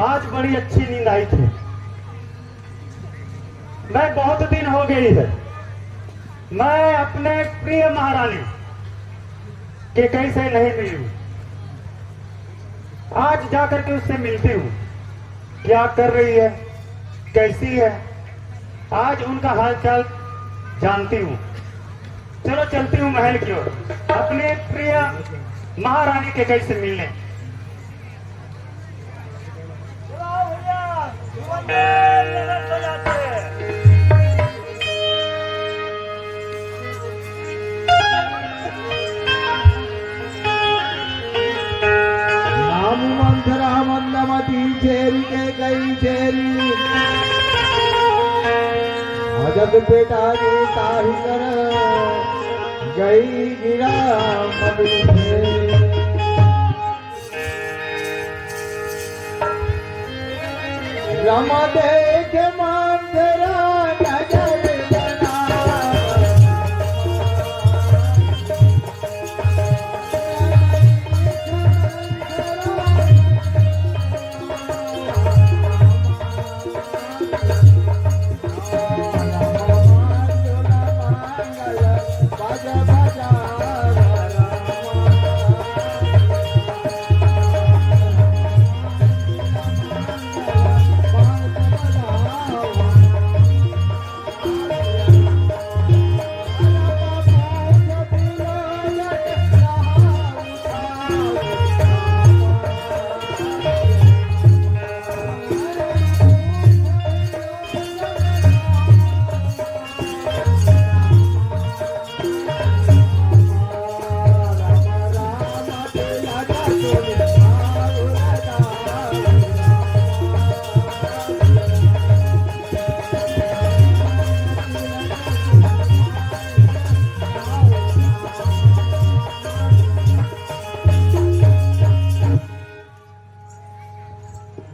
आज बड़ी अच्छी नींद आई थी। मैं बहुत दिन हो गई है, मैं अपने प्रिय महारानी के कैसे नहीं मिली हूं। आज जाकर के उससे मिलती हूँ, क्या कर रही है, कैसी है, आज उनका हालचाल जानती हूँ। चलो चलती हूँ महल की ओर, अपने प्रिय महारानी के कैसे मिलने। चेरी के गई चेरी अजब बेटा ने ताही कर गई गिरा मबी रमा देख मंदरा नजर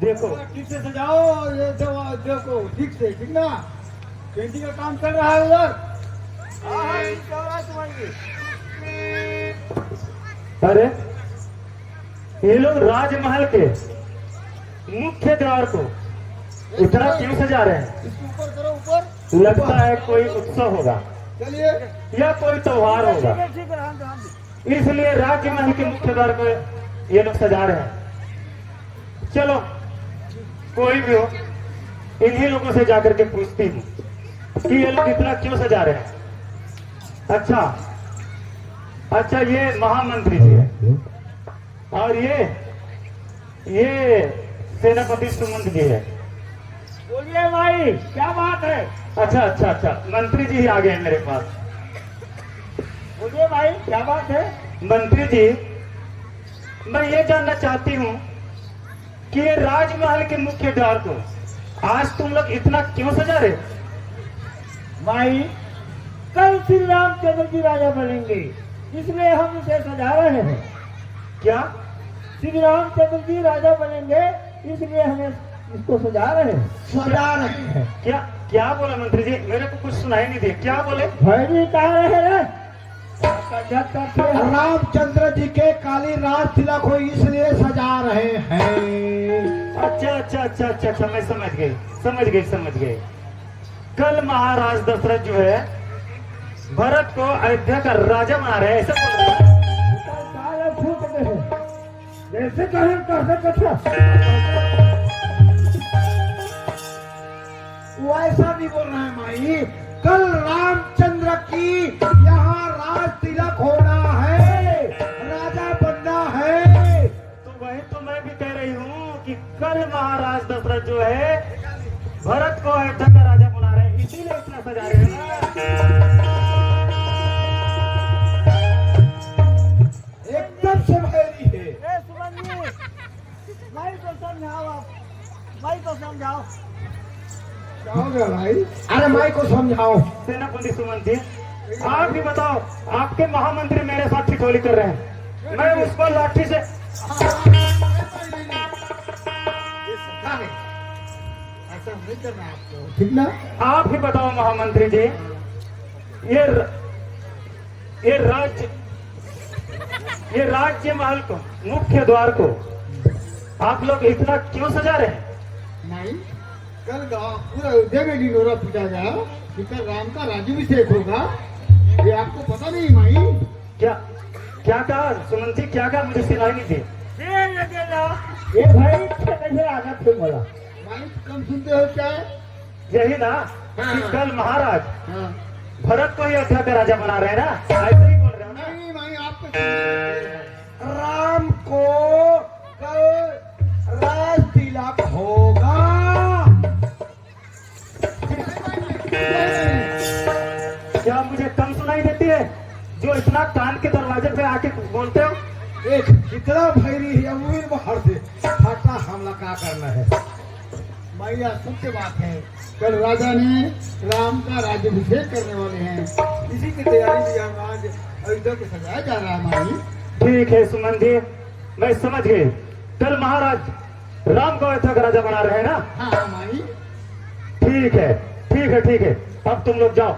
देखो ठीक से सजाओ, ये देखो ठीक से, ठीक ना। पेंटिंग का काम चल रहा है उधर। अरे ये लोग राजमहल के मुख्य द्वार को इतना क्यों सजा रहे हैं? इसको ऊपर करो, ऊपर। लगता है कोई उत्सव होगा चलिए, या कोई त्योहार होगा, इसलिए राजमहल के मुख्य द्वार को ये लोग सजा रहे हैं। चलो कोई भी हो, इन्हीं लोगों से जाकर के पूछती हूँ कि ये लोग इतना क्यों सजा रहे हैं। अच्छा ये महामंत्री जी है और ये सेनापति सुमंत जी है। बोलिए भाई, क्या बात है? अच्छा मंत्री जी ही आ गए मेरे पास। बोलिए भाई, क्या बात है? मंत्री जी, मैं ये जानना चाहती हूँ कि ये राजमहल के मुख्य द्वार को आज तुम लोग इतना क्यों सजा रहे? भाई, कल श्री रामचंद्र जी राजा बनेंगे, इसलिए हम इसे सजा रहे हैं। क्या? श्री रामचंद्र जी राजा बनेंगे, इसलिए हमें इसको सजा रहे हैं। सजा रहे हैं। क्या बोला मंत्री जी? मेरे को कुछ सुनाई नहीं दिया, क्या बोले? भाई जी कह रहे हैं रामचंद्र जी के काली राज तिलक हो, इसलिए सजा रहे हैं। अच्छा मैं समझ गई। कल महाराज दशरथ जो है भरत को अयोध्या का राजा बना रहे हैं, ऐसा बोल रहे हैं? जैसे कहें वैसा नहीं बोल रहे हैं माई। कल रामचंद्र की यहाँ राज तिलक होना है, राजा बनना है। तो वही तो मैं भी कह रही हूँ कि कल महाराज दशरथ जो है भरत को अयोध्या का राजा बना रहे हैं, इसीलिए इतना सजा रहे हैं। एकदम से भैरी है। माई को समझाओ। क्या हो गया भाई? अरे माई को समझाओ। सेनापति सुमंत जी, आप भी बताओ, आपके महामंत्री मेरे साथ ठिठोली कर रहे हैं, मैं उसको लाठी से ठीक ना? आप ही बताओ महामंत्री जी, ये राज्य महल को मुख्य द्वार को आप लोग इतना क्यों सजा रहे हैं? नहीं, कल गाँव पूरा अयोध्या में ढिंढोरा पीटा गया कि कल राम का राज्याभिषेक होगा। ये आपको पता नहीं माई? क्या क्या कहा सुमन जी? क्या कहा? मुझे सुनाई नहीं दी। ये भाई कैसे आना थे बोला? माई कम सुनते हो क्या? यही ना हाँ। कि कल महाराज हाँ। भरत को ही अयोध्या का राजा बना रहे हैं ना, ऐसे ही बोल रहे हो ना? नहीं माई, आपको राम को कल राज तिलक होगा। क्या मुझे कम सुनाई देती है जो इतना कान के दरवाजे पे आके बोलते हो? एक जितना भैरी है वो बाहर से फटा हमला क्या करना है। भैया सत्य बात है, कल राजा ने राम का राज्याभिषेक करने वाले हैं, इसी की तैयारी में हम आज अयोध्या को सजाया जा रहा है माई। ठीक है सुमन जी, मैं समझ गई। कल महाराज राम को अयोध्या का राजा बना रहे हैं ना? हाँ माई। ठीक है ठीक है ठीक है, अब तुम लोग जाओ।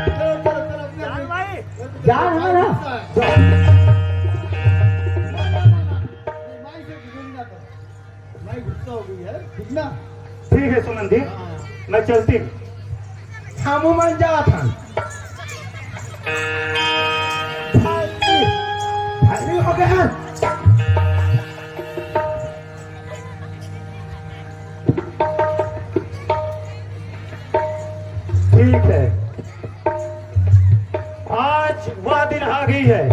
चलो जान भाई, जान है ना? माई गुस्सा हो गई है, ठीक ना? ठीक है सुमन जी, मैं चलती हूँ। हमू मन जा था भाई हो गया। ठीक है, आज वह दिन आ गई है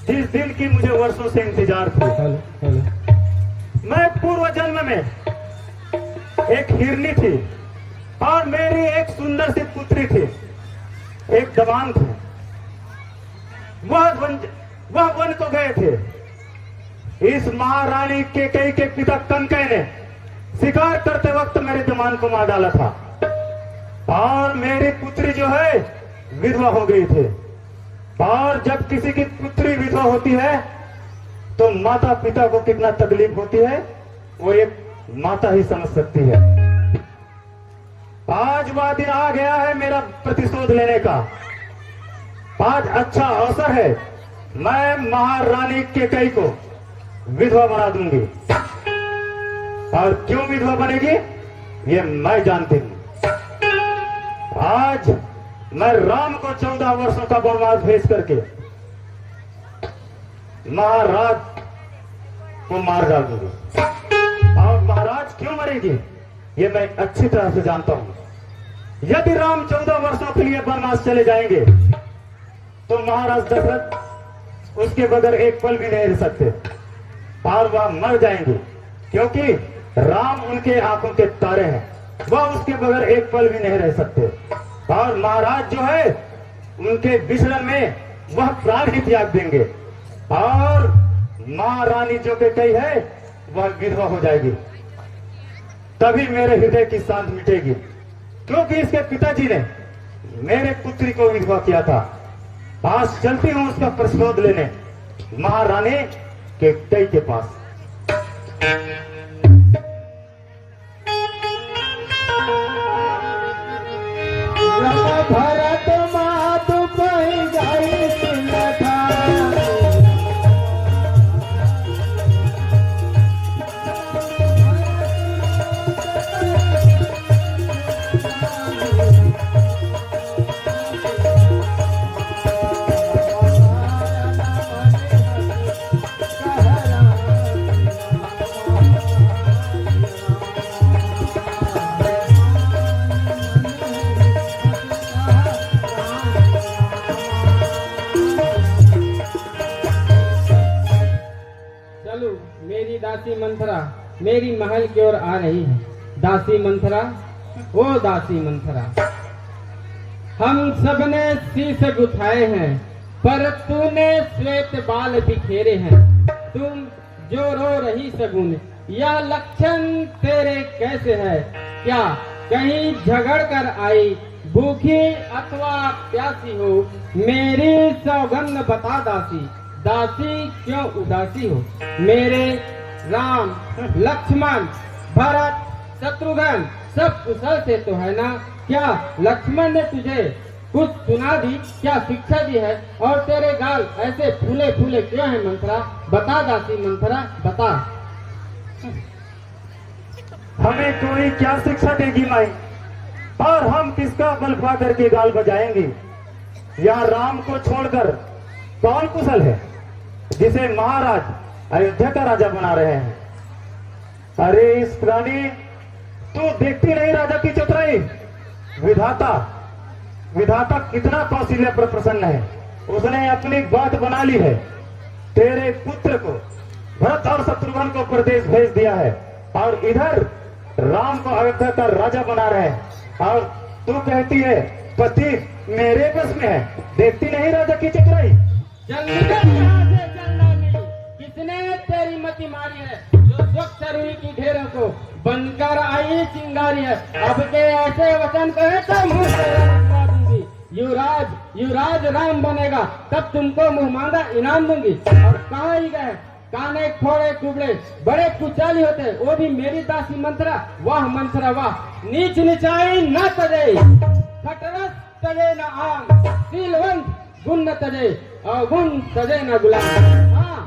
जिस दिन की मुझे वर्षों से इंतजार थी। मैं पूर्व जन्म में एक हिरनी थी और मेरी एक सुंदर सी पुत्री थी, एक दबान थी। वह वन को गए थे। इस महारानी केकई के पिता कनकई ने शिकार करते वक्त मेरे दबान को मार डाला था और मेरी पुत्री जो है विधवा हो गई थी। और जब किसी की पुत्री विधवा होती है तो माता पिता को कितना तकलीफ होती है वो एक माता ही समझ सकती है। आज वह दिन आ गया है मेरा प्रतिशोध लेने का। आज अच्छा अवसर है, मैं महारानी केकई को विधवा बना दूंगी। और क्यों विधवा बनेगी ये मैं जानती हूं। आज मैं राम को 14 वर्षों का वनवास भेज करके महाराज को मार डाल दूंगी। और महाराज क्यों मरेगी ये मैं अच्छी तरह से जानता हूं। यदि राम 14 वर्षों के लिए वनवास चले जाएंगे तो महाराज दशरथ उसके बगैर एक पल भी नहीं रह सकते और वह मर जाएंगे, क्योंकि राम उनके आंखों के तारे हैं, वह उसके बगैर एक पल भी नहीं रह सकते। और महाराज जो है उनके विसर्जन में वह प्राण ही त्याग देंगे और महारानी जो केकई है वह विधवा हो जाएगी। तभी मेरे हृदय की शांत मिटेगी, क्योंकि इसके पिताजी ने मेरे पुत्री को विधवा किया था। आज चलती हूं उसका प्रतिशोध लेने महारानी केकई के पास। भरत मातु कहीं जाई सिंह मेरी दासी मंथरा मेरी महल की ओर आ रही है। दासी मंथरा, ओ दासी मंथरा, हम सब ने शीश गुथाए हैं पर तूने श्वेत बाल बिखेरे हैं। तुम जो रो रही सगुन, यह लक्षण तेरे कैसे है? क्या कहीं झगड़ कर आई, भूखी अथवा प्यासी हो? मेरी सौगंध बता दासी, दासी क्यों उदासी हो? मेरे राम, लक्ष्मण, भरत, शत्रुघ्न सब कुशल से तो है ना? क्या लक्ष्मण ने तुझे कुछ सुना दी, क्या शिक्षा दी है? और तेरे गाल ऐसे फूले फूले क्यों हैं मंथरा? बता दासी मंथरा, बता। हमें कोई क्या शिक्षा देगी माई, और हम किसका बल पा करके गाल बजाएंगे? यहाँ राम को छोड़कर कौन कुशल है जिसे महाराज अयोध्या का राजा बना रहे हैं? अरे इस प्राणी, तू देखती नहीं राजा की चतुराई? विधाता विधाता कितना कौशल्य पर प्रसन्न है। उसने अपनी बात बना ली है। तेरे पुत्र को भरत और शत्रुघ्न को प्रदेश भेज दिया है, और इधर राम को अयोध्या का राजा बना रहे हैं, और तू कहती है पति मेरे बस में है। देखती नहीं राजा की चतुराई? चल निकल यहाँ से, चलना नहीं। किसने तेरी मति मारी है जो स्वच्छ रुई की ढेरों को बनकर आई चिंगारी है? अब के ऐसे वचन कहे तो मुंह से लगा दूंगी। युवराज राम बनेगा तब तुमको मुंह मांगा इनाम दूंगी। और कहाँ ही गए काने खोड़े कुबड़े, बड़े कुचाली होते, वो भी मेरी दासी मंथरा। वाह मंथरा वाह, नीच निचाई न तजे, खटरस तजे न आम, सीलवंत गुण न तजे, अवगुण तजे न गुलाम। हाँ,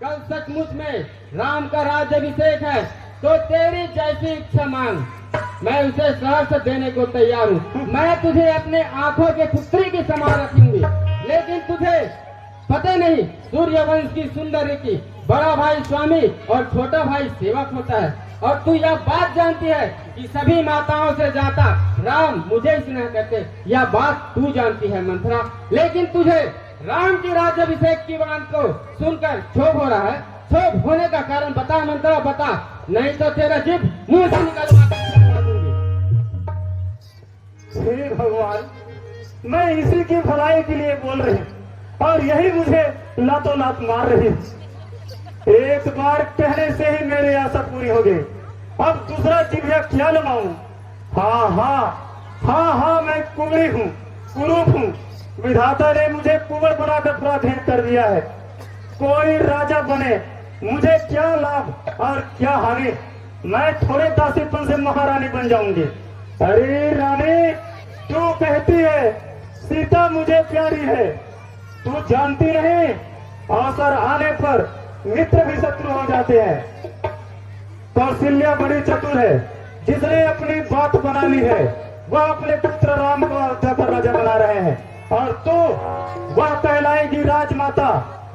कल सचमुच में राम का राज्याभिषेक है, तो तेरी जैसी इच्छा मांग, मैं उसे सहर्ष देने को तैयार हूँ। मैं तुझे अपने आंखों के पुत्री की समान रखूंगी। लेकिन तुझे पता नहीं सूर्यवंश की सुंदरी की बड़ा भाई स्वामी और छोटा भाई सेवक होता है। और तू यह बात जानती है कि सभी माताओं से ज्यादा राम मुझे स्नेह करते, यह बात तू जानती है मंथरा। लेकिन तुझे राम की राज्याभिषेक की बात को सुनकर क्षोभ हो रहा है। क्षोभ होने का कारण बता मंथरा, बता, नहीं तो तेरा जीभ मुंह से निकलवा दूंगी। हे भगवान, मैं इसी की भलाई के लिए बोल रही हूँ, और यही मुझे लातों लात मार रही है। एक बार कहने से ही मेरी आशा पूरी हो गई, अब दूसरा जिभ्या क्या लगाऊं? हाँ हाँ हाँ हाँ, मैं कुबड़ी हूँ, कुरूप हूँ। विधाता ने मुझे कुंवर बनाकर पराधीन कर दिया है। कोई राजा बने, मुझे क्या लाभ और क्या हानि? मैं थोड़े दासीपन से महारानी बन जाऊंगी। अरे रानी, तू कहती है सीता मुझे प्यारी है, तू जानती नहीं अवसर आने पर मित्र भी शत्रु हो जाते हैं। कौशल्या बड़ी चतुर है, जिसने अपनी बात बना ली है, वह अपने पुत्र राम को अयोध्या का राजा बना रहे हैं। और तू, वह कहलाएगी राजमाता,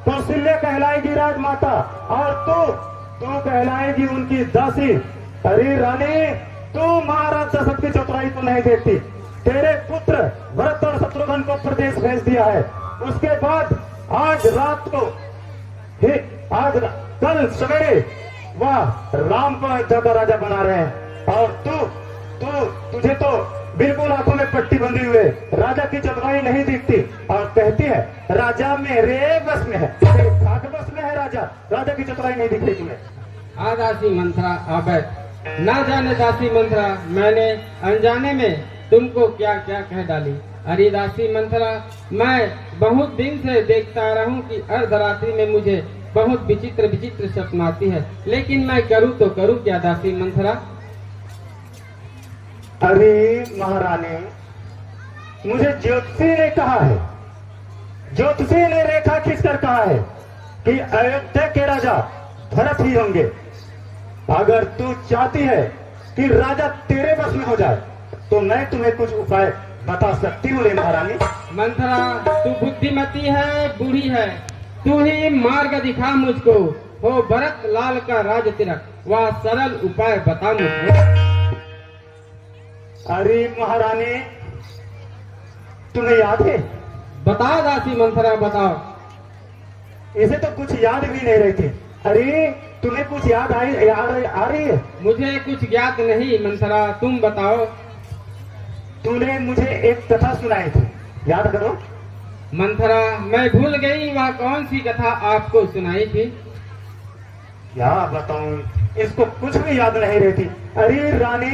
कौशल्या कहलाएगी राजमाता, और तू कहलाएगी उनकी दासी। अरे रानी, तू महाराज दशरथ की चतुराई को नहीं देखती। तेरे पुत्र भरत और शत्रुघ्न को प्रदेश भेज दिया है। उसके बाद आज रात को कल सवेरे वह राम को अयोध्या का राजा बना रहे हैं, और तुझे तो बिल्कुल आंखों में पट्टी बंधी हुए राजा की चतुराई नहीं दिखती, और कहती है राजा मेरे बस में है, तेरे खाक बस में है राजा की चतुराई नहीं दिख रही तुम्हें। आ दासी मंथरा, आ बैठ। ना जाने दासी मंथरा, मैंने अनजाने में तुमको क्या क्या कह डाली। अरे दासी मंथरा, मैं बहुत दिन से देखता रहा हूँ कि अर्धरात्रि में मुझे बहुत विचित्र विचित्र स्वप्न आती है, लेकिन मैं करूँ तो करूँ क्या दासी मंथरा? अरे महारानी, मुझे ज्योतिषी ने कहा है, ज्योतिषी ने रेखा खींचकर कहा है कि अयोध्या के राजा भरत ही होंगे। अगर तू चाहती है कि राजा तेरे बस में हो जाए, तो मैं तुम्हें कुछ उपाय बता सकती हूँ रे महारानी। मंथरा, तू बुद्धिमती है, बूढ़ी है, तू ही मार्ग दिखा मुझको। हो भरत लाल का राज तिलक, वह सरल उपाय बता मुझको। अरे महारानी, तुम्हें याद है? बताओ दासी मंथरा, बताओ। इसे तो कुछ याद भी नहीं रहती। अरे तुम्हें कुछ याद आ रही है? मुझे कुछ ज्ञात नहीं मंथरा, तुम बताओ। तूने मुझे एक कथा सुनाई थी, याद करो। मंथरा, मैं भूल गई वह कौन सी कथा आपको सुनाई थी। क्या बताऊं, इसको कुछ भी याद नहीं रहती। अरे रानी,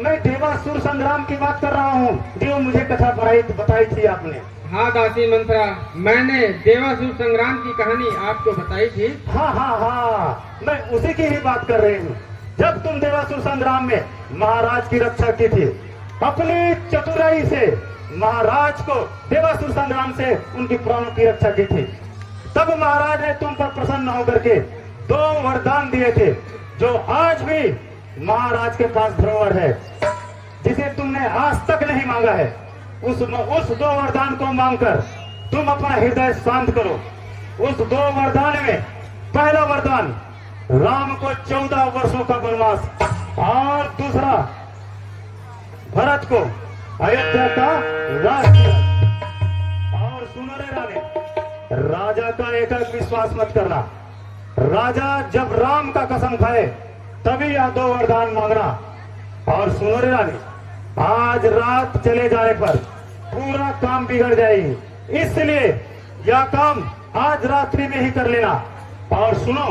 मैं देवासुर संग्राम की बात कर रहा हूँ, जो मुझे कथा बताई थी आपने। हाँ दासी मंथरा, मैंने देवासुर संग्राम की कहानी आपको बताई थी। हाँ हाँ हाँ, मैं उसी की ही बात कर रही हूँ। जब तुम देवासुर संग्राम में महाराज की रक्षा की थी, अपनी चतुराई से महाराज को देवासुर संग्राम से उनकी प्राणों की रक्षा की थी। तब महाराज ने तुम पर प्रसन्न होकर के 2 वरदान दिए थे, जो आज भी महाराज के पास धरोहर है, जिसे तुमने आज तक नहीं मांगा है। उस 2 वरदान को मांगकर तुम अपना हृदय शांत करो। उस 2 वरदान में पहला वरदान राम को 14 वर्षों का वनवास, और दूसरा भरत को अयोध्या का राज्य। और सुनो रे रानी, राजा का एक विश्वास मत करना। राजा जब राम का कसम खाए तभी यह 2 वरदान मांगना। और सुनो रे रानी, आज रात चले जाने पर पूरा काम बिगड़ जाएगी, इसलिए यह काम आज रात्रि में ही कर लेना। और सुनो,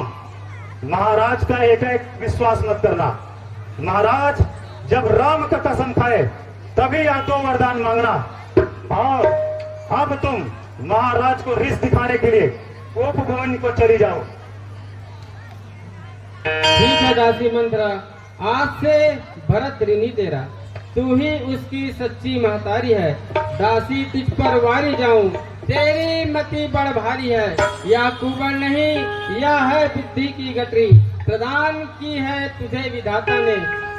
महाराज का एक विश्वास मत करना। महाराज जब राम का कसम खाए तभी यह 2 वरदान मांगना। और अब तुम महाराज को रिश्त दिखाने के लिए कोप भवन को चली जाओ। ठीक है दासी मंथरा, आज से भरत ऋणी तेरा, तू ही उसकी सच्ची महतारी है। दासी तुझ पर वारी जाऊं, तेरी मति बड़ भारी है। या कुबड़ नहीं, यह है बुद्धि की गठरी, प्रदान की है तुझे विधाता ने।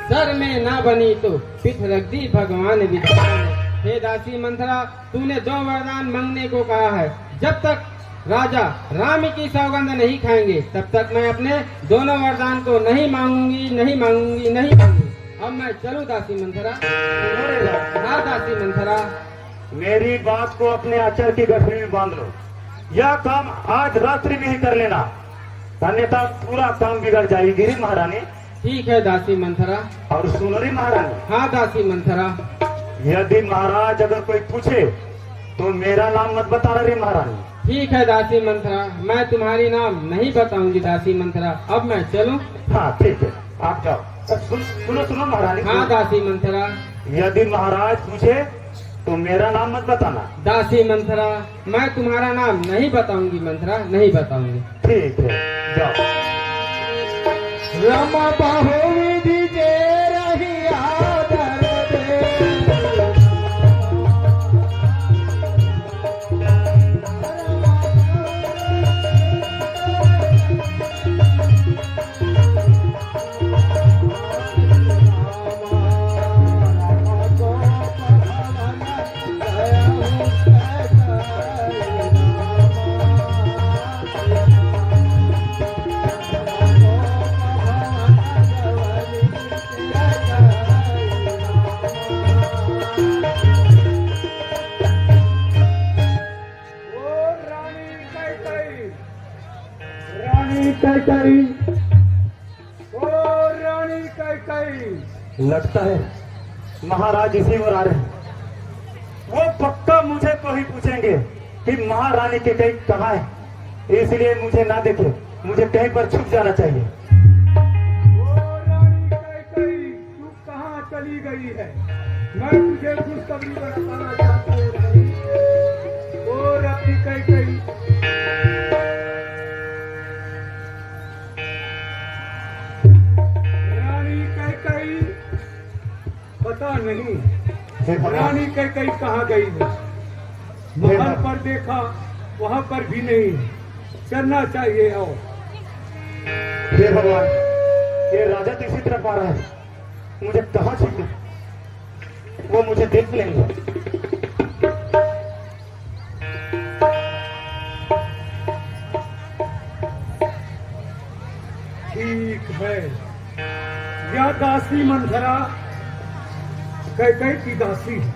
सर में ना बनी तो पिठ रख दी भगवान विधाता ने। हे दासी मंथरा, तूने 2 वरदान मांगने को कहा है। जब तक राजा राम की सौगंध नहीं खाएंगे तब तक मैं अपने दोनों वरदान को नहीं मांगूंगी, नहीं मांगूंगी, नहीं मांगूंगी। अब मैं चलूं दासी मंथरा? हाँ दासी मंथरा। मेरी बात को अपने आचार की गठरी में बांध लो। यह काम आज रात्रि में ही कर लेना, अन्यथा पूरा काम बिगड़ जाएगी रे महारानी। ठीक है दासी मंथरा। और सुनो रे महारानी, हाँ दासी मंथरा। यदि महाराज अगर कोई पूछे तो मेरा नाम मत बताना रे महारानी। ठीक है दासी मंथरा, मैं तुम्हारी नाम नहीं बताऊंगी दासी मंथरा। अब मैं चलूं? हाँ ठीक है, आप जाओ। सुनो सुनो महारानी। हाँ दासी मंथरा। यदि महाराज पूछे तो मेरा नाम मत बताना। दासी मंथरा, मैं तुम्हारा नाम नहीं बताऊंगी मंथरा, नहीं बताऊंगी। ठीक है, जाओ। रमा बाहो विधि जे रही आदर दे। कैकई, ओ रानी कैकई। लगता है महाराज इसी ओर आ रहे हैं। वो पक्का मुझे को ही पूछेंगे कि महारानी के कहीं कहाँ है, इसलिए मुझे ना देखे, मुझे कहीं पर छुप जाना चाहिए। ओ रानी कैकई, तू कहाँ चली गई है? मैं तुझे खुशखबरी बताना चाहता हूँ रानी। ओ रानी कैकई, पता नहीं रानी कैकई कहाँ गई है। महल पर देखा, वहाँ पर भी नहीं। चलना चाहिए। और हे भगवान, ये राजा तो इसी तरफ आ रहा है, मुझे कहाँ छिपना, वो मुझे देख लेंगे। ठीक है, यह दासी मंथरा कैकई की दासी है।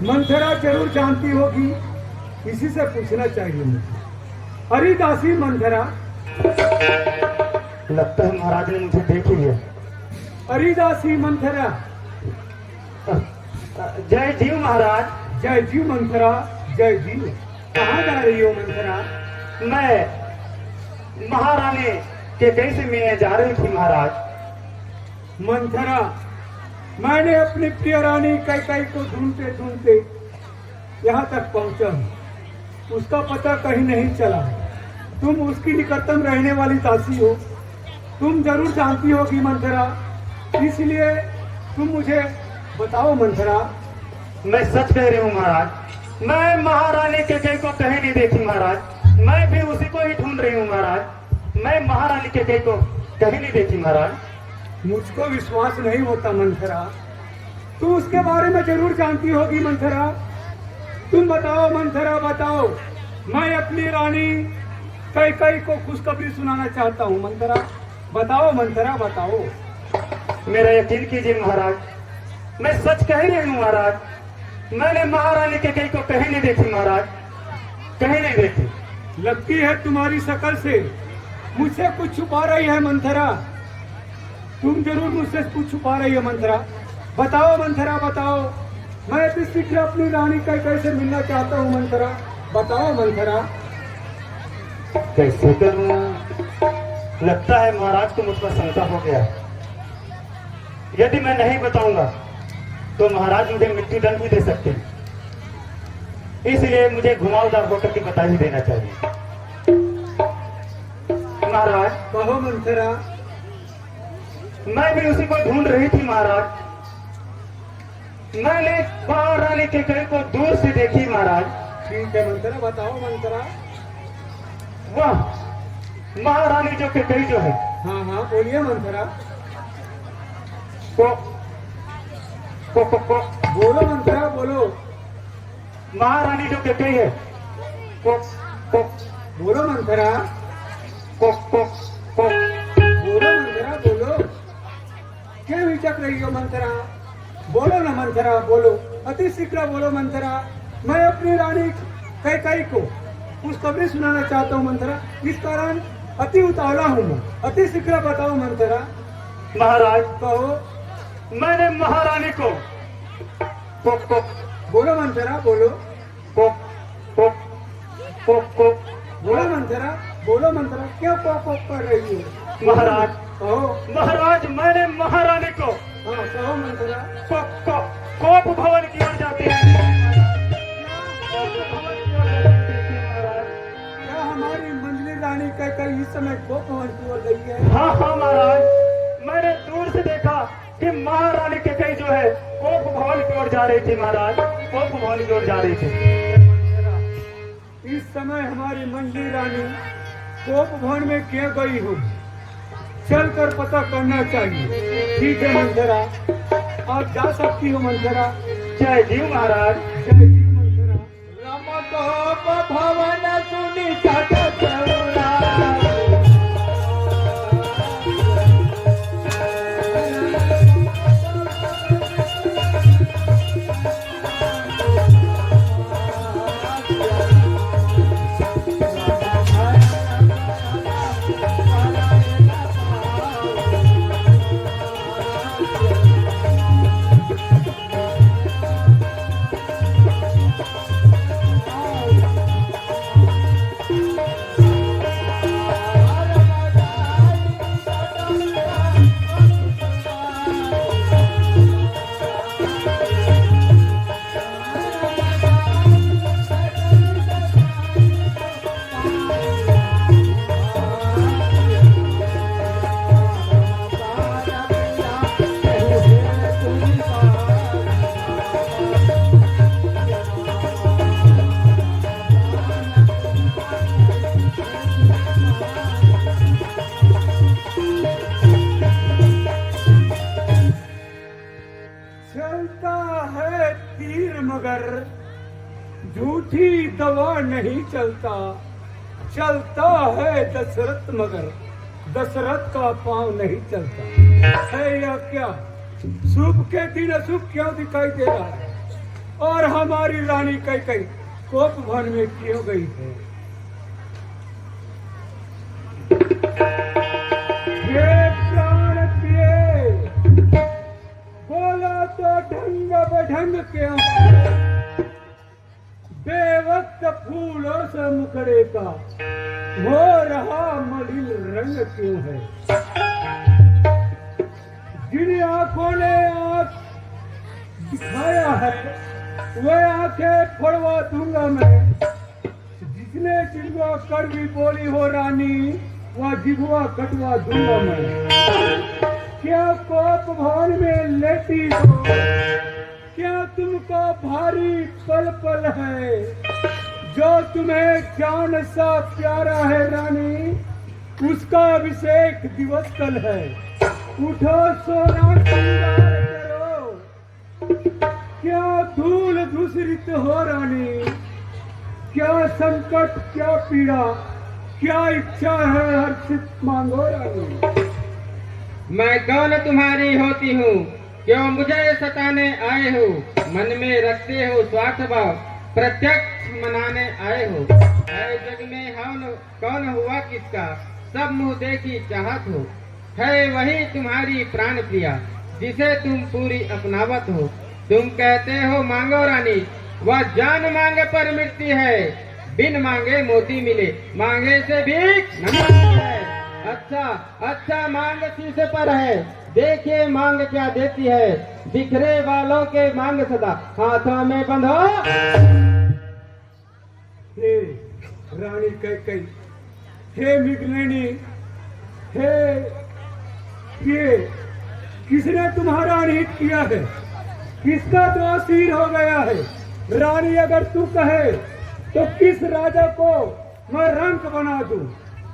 मंथरा जरूर जानती होगी, इसी से पूछना चाहिए मुझे। अरे दासी मंथरा, लगता है महाराज ने मुझे देख लिया। अरे दासी मंथरा। जय जीव महाराज। जय जीव मंथरा, जय जीव। कहाँ जा रही हो मंथरा? मैं महारानी के कैसे मिलने जा रही थी महाराज। मंथरा, मैंने अपनी प्रिय रानी कैकई को ढूंढते ढूंढते यहाँ तक पहुँचा हूँ। उसका पता कहीं नहीं चला। तुम उसकी निकटतम रहने वाली दासी हो, तुम जरूर जानती होगी मंथरा, इसलिए तुम मुझे बताओ मंथरा, मैं सच कह रही हूँ महाराज। मैं महारानी के कई को कहीं नहीं देखी महाराज। मैं भी उसी को ही ढूंढ रही हूँ महाराज। मैं महारानी के कई को कहीं नहीं देखी महाराज। मुझको विश्वास नहीं होता मंथरा। तू उसके बारे में जरूर जानती होगी मंथरा। तुम बताओ मंथरा, बताओ। मैं अपनी रानी कैकई को खुशखबरी सुनाना चाहता हूँ मंथरा। बताओ मंथरा, बताओ। मेरा यकीन कीजिए महाराज, मैं सच कह रही हूँ महाराज। मैंने महारानी के कई को कहीं नहीं देखी महाराज, कहीं नहीं देखी। लगती है तुम्हारी शक्ल से मुझसे कुछ छुपा रही है मंथरा। तुम जरूर मुझसे कुछ छुपा रही है मंथरा। बताओ मंथरा, बताओ। मैं अति शीघ्र अपनी रानी कैकई से मिलना चाहता हूँ मंथरा। बताओ मंथरा। कैसे करूँ? लगता है महाराज को मुझ पर शंका हो गया। यदि मैं नहीं बताऊंगा तो महाराज मुझे मृत्यु दंड भी दे सकते हैं। इसलिए मुझे घुमावदार होकर के बता ही देना चाहिए। महाराज, कहो मंथरा। मैं भी उसी को ढूंढ रही थी महाराज। मैंने महारानी के कई को दूर से देखी महाराज। ठीक है मंथरा, बताओ मंथरा। वह महारानी जो के कई जो है, हाँ हाँ बोलिए मंथरा। को बोलो मंथरा, बोलो। महारानी जो के कई है, को बोलो मंथरा। को बोलो मंथरा, बोलो। क्यों हिचक रही हो मंथरा? बोलो ना मंथरा, बोलो। अति शीघ्र बोलो मंथरा। मैं अपनी रानी कैकई को खुशखबरी सुनाना चाहता हूँ मंथरा। इस कारण अति उतावला हूँ मैं। अति शीघ्र बताओ मंथरा। महाराज, कहो। मैंने महारानी को बोलो मंथरा, बोलो। बोलो मंथरा, बोलो मंथरा। क्यों को कर रही हो महाराज? कहो। महाराज, मैंने महारानी को हाँ कहो मंथरा। कोप भवन की ओर जाते हैं। कोप भवन की ओर जाते हैं महाराज। क्या हमारी मंजली रानी कैकई इस समय कोप भवन की ओर गई है? हाँ हाँ महाराज, मैंने दूर से देखा कि महारानी के कई जो है कोप भवन की ओर जा रही थी महाराज। कोप भवन की ओर जा रही थी। इस समय हमारी मंजली रानी कोप भवन में क्यों गई हो? चलकर पता करना चाहिए। ठीक है मंथरा, आप जा सकती हो मंथरा। जय जीव महाराज। जय जीव मंथरा। राम कोप भवन सुनी सट चौरा। झूठी दवा नहीं चलता, चलता है दशरथ मगर दशरथ का पांव नहीं चलता। है या क्या? शुभ के दिन अशुभ क्यों दिखाई दे रहा है? और हमारी रानी कैकई कोप भवन में क्यों गई है? ये प्राण प्रिय बोला तो ढंग बढंग क्यों? बेवक्त फूलों से मुखड़े का हो रहा मलिन रंग क्यों है? जिन आंखों ने आंख दिखाया है वह आंखें फोड़वा दूंगा मैं। जिसने जिगवा कड़वी बोली हो रानी वह जिगवा कटवा दूंगा मैं। क्या कोप भवन में लेटी हो क्या तुमको भारी पल पल है, जो तुम्हें जान सा प्यारा है रानी, उसका अभिषेक दिवस कल है। उठो सोना श्रृंगार करो, क्या धूल धूसरित हो रानी, क्या संकट क्या पीड़ा, क्या इच्छा है हर्षित मांगो रानी। मैं कौन तुम्हारी होती हूँ, क्यों मुझे सताने आए हो, मन में रखते हो स्वार्थ भाव, प्रत्यक्ष मनाने आए हो। है जग में कौन हुआ किसका, सब मुंह देखी चाहत हो। है वही तुम्हारी प्राण प्रिया, जिसे तुम पूरी अपनावत हो। तुम कहते हो मांगो रानी, वह जान मांगे पर मिटती है, बिन मांगे मोती मिले, मांगे से भीख न मिलती है। अच्छा अच्छा मांग शीशे पर है, देखिए मांग क्या देती है, बिखरे वालों के मांग सदा हाथों में बंधो। हे रानी कैकेयी, हे मृगनयनी, हे ये किसने तुम्हारा अनित किया है, किसका तो असीर हो गया है। रानी अगर तू कहे तो किस राजा को मैं रंक बना दूं,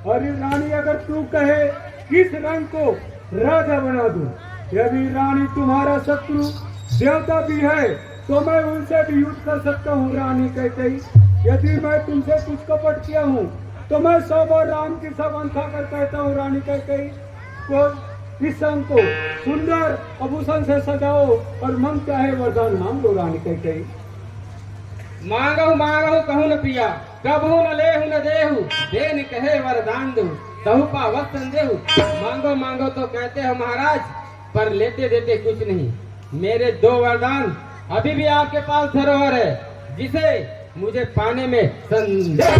और रानी अगर तू कहे किस रंग को राजा बना दूं। यदि रानी तुम्हारा शत्रु देवता भी है तो मैं उनसे भी युद्ध कर सकता हूँ रानी कैकेयी। यदि मैं तुमसे कुछ कपट किया हूँ तो मैं 100 बार राम की सौगंध खाकर कहता हूँ रानी कैकेयी को इस संग को सुंदर आभूषण से सजाओ और मन चाहे वरदान मांग लो रानी कैकेयी। मांगो मांगो कहूँ न पिया, कबहू न लेहू न देहू, देन कहे वरदान दो, कहू पावत संदेहू। मांगो मांगो तो कहते हो महाराज, पर लेते देते कुछ नहीं। मेरे 2 वरदान अभी भी आपके पास धरोहर है, जिसे मुझे पाने में संदेह।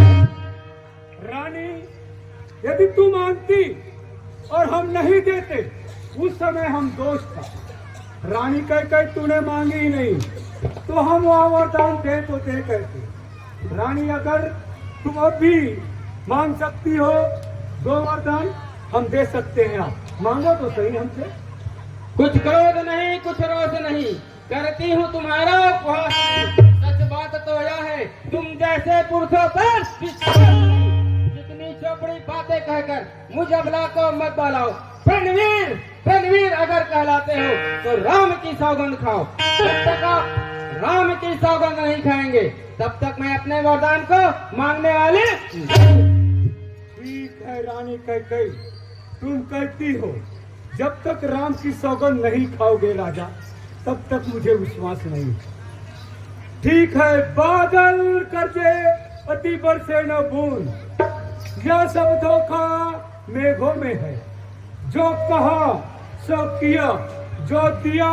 रानी यदि तू मांगती और हम नहीं देते, उस समय हम दोष था। रानी कैकेयी तूने मांगी ही नहीं, तो हम वहाँ वरदान दे तो दे कहते। रानी अगर तुम अब भी मांग सकती हो 2 वरदान, हम दे सकते हैं। आप मांगो तो सही हमसे। कुछ क्रोध नहीं कुछ रोष नहीं, करती हूँ तुम्हारा उपहास। सच बात तो यह है, तुम जैसे पुरुषों पर जितनी चौपड़ी बातें कहकर मुझ अबला को मत बहलाओ। प्रणवीर प्रणवीर अगर कहलाते हो तो राम की सौगंध खाओ। जब तक आप राम की सौगंध नहीं खाएंगे, तब तक मैं अपने वरदान को मांगने वाले। ठीक है रानी कैकेयी, तुम कहती हो जब तक राम की सौगंध नहीं खाओगे राजा, तब तक मुझे विश्वास नहीं। ठीक है, बादल करजे अति बरसे न बूंद, यह सब धोखा मेघों में है। जो कहा सो किया, जो दिया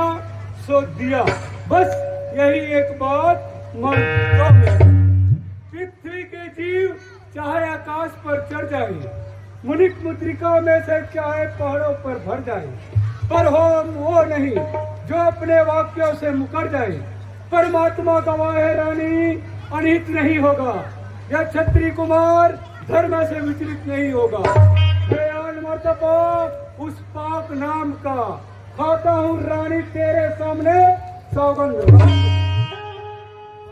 सो दिया, बस यही एक बात मर्दों में। पृथ्वी के जीव चाहे आकाश पर चढ़ जाए, मुनिक मुद्रिका में से चाहे पहाड़ों पर भर जाए, पर हो वो नहीं जो अपने वाक्यों से मुकर जाए। परमात्मा गवाह है रानी, अनित नहीं होगा। यह क्षत्रिय कुमार धर्म से विचलित नहीं होगा। दयाल मर्तबा उस पाक नाम का खाता हूँ रानी तेरे सामने सौगंध।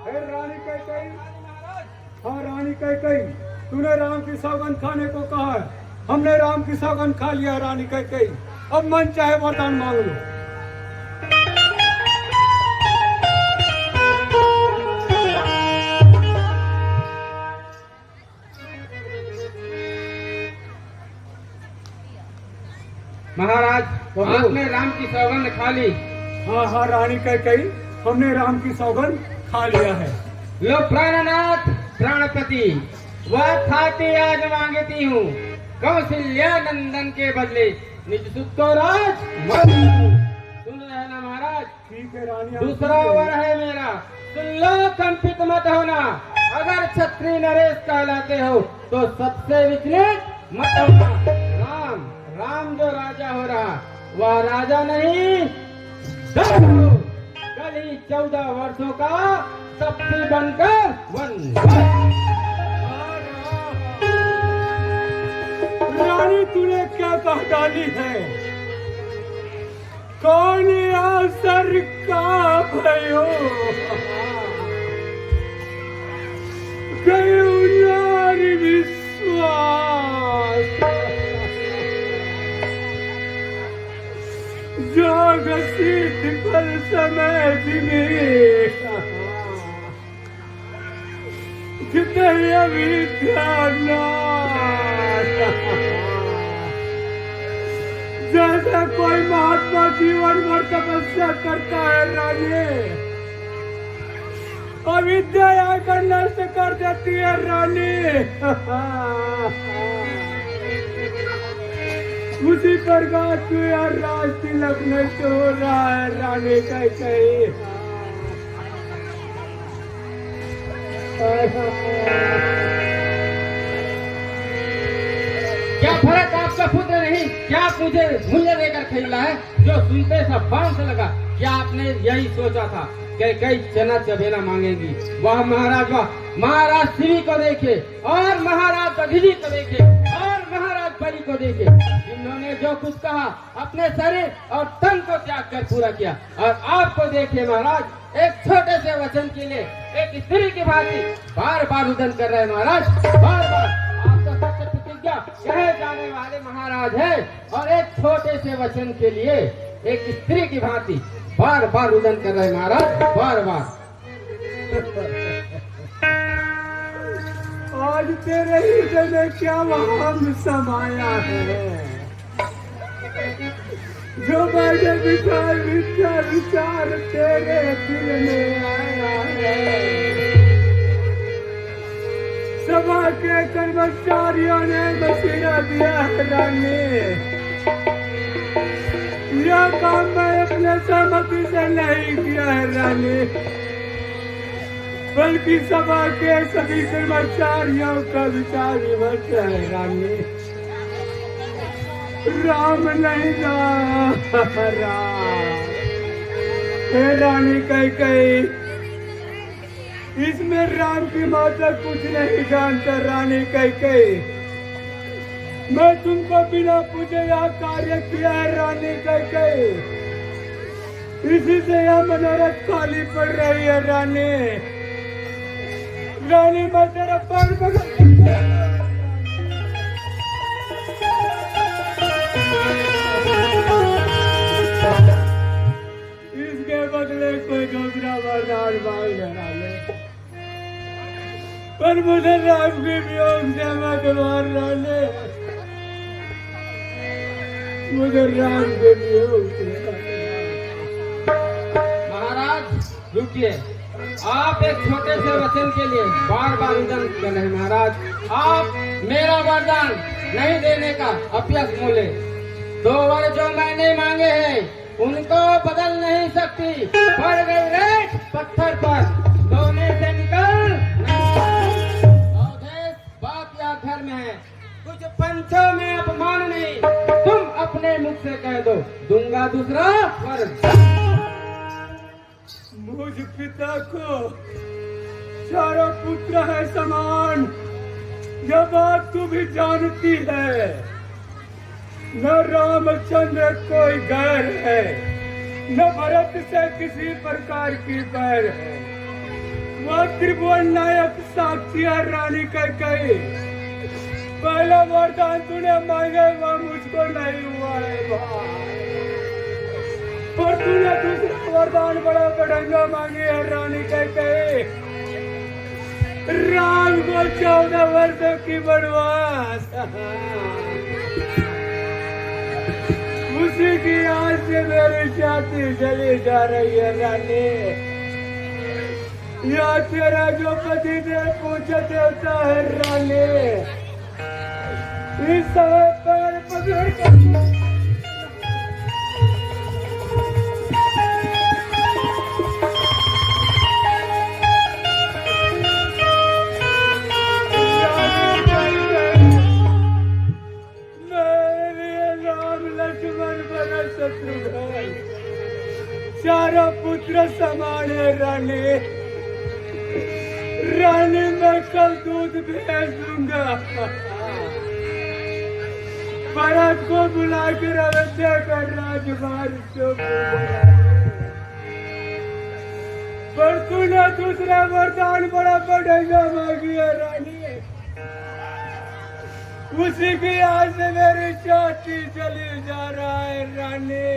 है रानी कैकेयी, हाँ रानी कैकेयी, तूने राम की सौगंध खाने को कहा है, हमने राम की सौगंध खा लिया रानी कैकेयी। अब मन चाहे वरदान मांग लो। महाराज आपने राम की सौगंध खा ली। हाँ हाँ रानी कैकेयी, हमने राम की सौगंध खा लिया है। लो प्राणनाथ प्राणपति, वह खाती आज मांगती हूँ, कौशल्या नंदन के बदले निज सुख को राज। सुन रहे हैं ना महाराज? ठीक है रानी। दूसरा वर है मेरा, सुन लो कंपित मत होना। अगर क्षत्रिय नरेश कहलाते हो तो सबसे विचलित मत होना। राम राम जो राजा हो रहा, वह राजा नहीं दंड हो। कल ही 14 वर्षों का सबसे बनकर रानी तूने क्या कह डाली है? कौन असर का भयो गयो नारी विश्वास जोग सिद्ध फल समय दिने जितने अविद्या जैसे कोई महात्मा जीवन भर तपस्या करता है रानी, अविद्या आकर नष्ट कर देती है रानी। उसी प्रकार तू यार राज तिलक नष्ट हो रहा है रानी कहीं क्या फर्क आपका पुत्र नहीं, क्या आप मुझे मूल्य देकर खरीदा है? जो सुनते सब बाण से लगा। क्या आपने यही सोचा था कि कई चना चबेना मांगेगी? वह महाराज, वह महाराज शिवी को देखे और महाराज दधिजी को देखे और महाराज बलि को देखे, जिन्होंने जो कुछ कहा अपने शरीर और तन को त्याग कर पूरा किया। और आपको देखे महाराज, एक छोटे से वचन के लिए एक स्त्री की भांति बार बार रुदन कर रहे महाराज, बार बार। आप तो सत्य प्रतिज्ञा कहे जाने वाले महाराज है और एक छोटे से वचन के लिए एक स्त्री की भांति बार बार रुदन कर रहे महाराज, बार बार। आज तेरे हृदय में क्या वहां समाया है जो मैंने विचार विचार विचार तेरे दिल में आया है। सभा के कर्मचारियों ने मशीना दिया है रानी, यह काम मैं अपने सहमति से नहीं किया है रानी, बल्कि सभा के सभी कर्मचारियों का विचार विमर्श है रानी। राम नहीं रानी कई इसमें राम की माता कुछ नहीं जानता रानी कई। मैं तुमको बिना पूछे यह कार्य किया है रानी कई। इसी से यह मनोरथ खाली पड़ रही है रानी। रानी मैं तेरा पैर पकड़ इसके बदले कोई दूसरा वरदान मांग रानी, पर मुझे राम के वियोग से मैं तलवार रानी, मुझे राम के वियोग से। महाराज रुकिए, आप एक छोटे से वचन के लिए बार बार रुदन कर रहे महाराज। आप मेरा वरदान नहीं देने का अभ्यास मोले, 2 वर जो मैंने मांगे हैं उनको बदल नहीं सकती। पड़ गई रेत पत्थर पर, सोने से निकल अवधेश, बात या घर में है, कुछ पंचों में अपमान नहीं। तुम अपने मुख से कह दो, दूंगा दूसरा वर। मुझ पिता को चारों पुत्र है समान, यह बात तू भी जानती है। न रामचंद्र कोई गैर है, न भरत से किसी प्रकार की बैर है। वह त्रिभुवन नायक साक्षी है रानी कई। पहला वरदान तूने मांगे वह मुझको नहीं हुआ है भाई, पर तूने दूसरा वरदान बड़ा बढ़ंगा मांगे है रानी कई। राम को 14 वर्षों की वनवास, उसी की आज से मेरी छाती चली जा रही है रानी। या तेरा जो पति देव पूछा देवता है रानी, इस समय पैर पकड़ कर चारों पुत्र समान है रानी। रानी मैं कल दूध भेज दूंगा, भरत को बुला कर अयोध्या का राजकुमार पर तूने दूसरा वरदान बड़ा बढ़ेगा मांगी है रानी। उसी की आज से मेरी छाती चली जा रहा है रानी।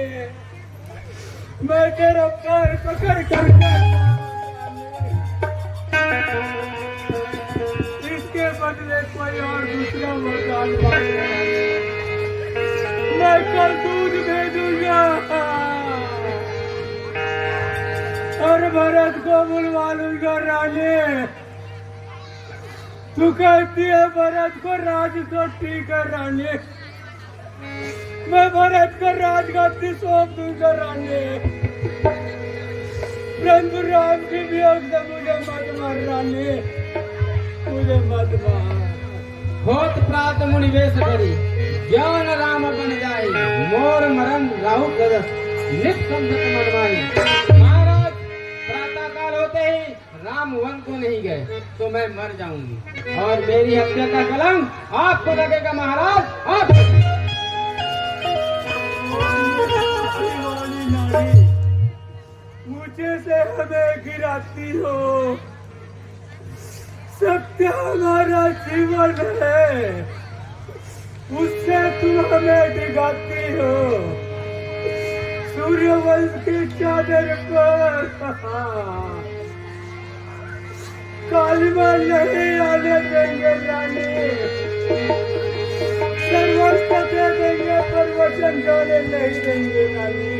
मैं तेरा पैर पकड़ कर इसके बदले कोई और दूसरा वरदान मांगे। मैं कल दूध भेजूंगा और भरत को बुलवा लूंगा रानी। तू कहती है भरत को राज तो ठीक है रानी, मैं भरत को राजगद्दी सौंप दूंगा रानी। परंतु राम की वियोग से मुझे मत मार रानी, मुझे मत मार। होत प्रात मुनि वेश करी ज्ञान राम बन जाए। मोर मरम राहु गदस नित समझत मन माई। महाराज प्रातः काल होते ही राम वन को नहीं गए तो मैं मर जाऊंगी और मेरी हत्या का कलंक आपको लगेगा महाराज। आप ऊंचे से हमें गिराती हो, सत्य हमारा जीवन है, उससे तुम हमें डिगाती हो। सूर्यवंश की चादर पर कालिमा नहीं आने देंगे रानी। सर्वस्व दे देंगे पर वचन जाने नहीं देंगे रानी।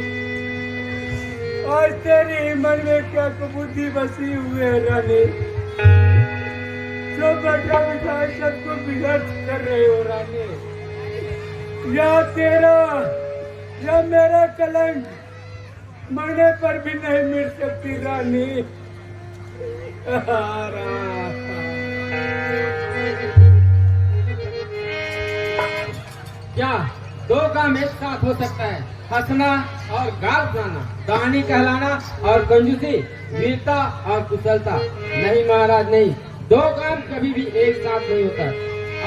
आज तेरी मन में क्या कुबुद्धि बसी हुई है रानी, जो बैठा बिठा सबको बिगाड़ कर रहे हो रानी। या तेरा या मेरा कलंक मरने पर भी नहीं मिट सकती रानी। क्या दो काम एक साथ हो सकता है? हंसना और गाल फुलाना, दानी कहलाना और कंजूसी, वीरता और कुशलता? नहीं महाराज नहीं, दो काम कभी भी एक साथ नहीं होता।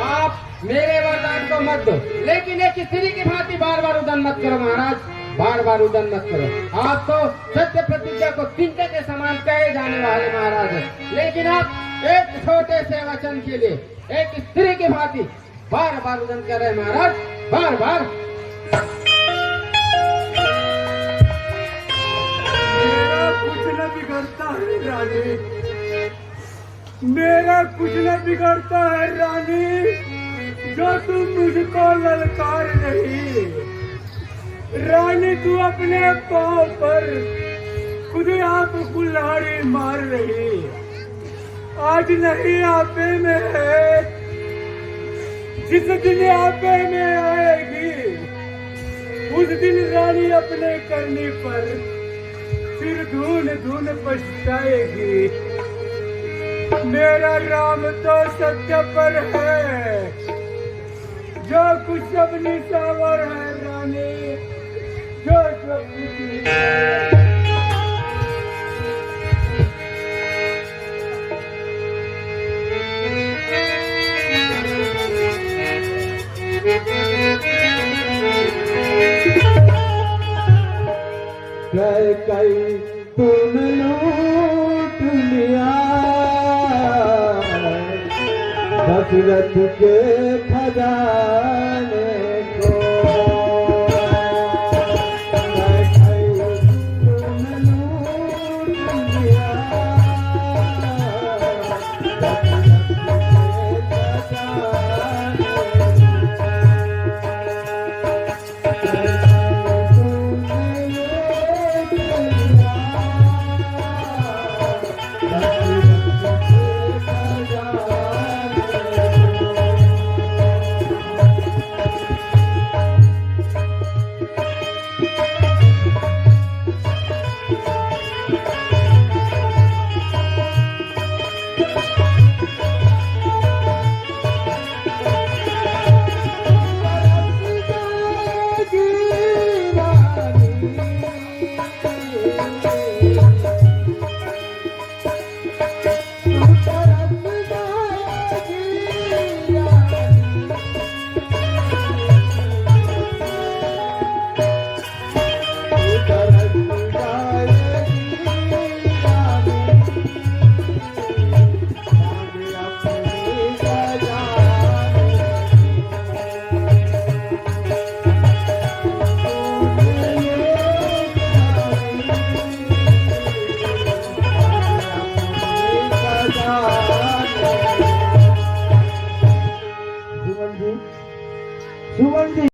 आप मेरे वरदान को मत दो, लेकिन एक स्त्री की भांति बार बार उदन मत करो महाराज, बार बार उदन मत करो। आप तो सत्य प्रतिज्ञा को तिनके के समान कहे जाने वाले महाराज हैं, लेकिन आप एक छोटे से वचन के लिए एक स्त्री की भांति बार बार उदन कर रहे महाराज, बार बार। मेरा कुछ न बिगड़ता है रानी, मेरा कुछ न बिगड़ता है रानी, जो तुम मुझको ललकार नहीं। रानी तू अपने पाँव पर खुद आप कुल्हाड़ी मार रही। आज नहीं आपे में है, जिस दिन आपे में आएगी उस दिन रानी अपने करने पर फिर धून धून पछताएगी। मेरा राम तो सत्य पर है, जो कुछ सब निशावर है रानी, जो सब कुछ कई तुम लूट लिया दशरथ के खजाने।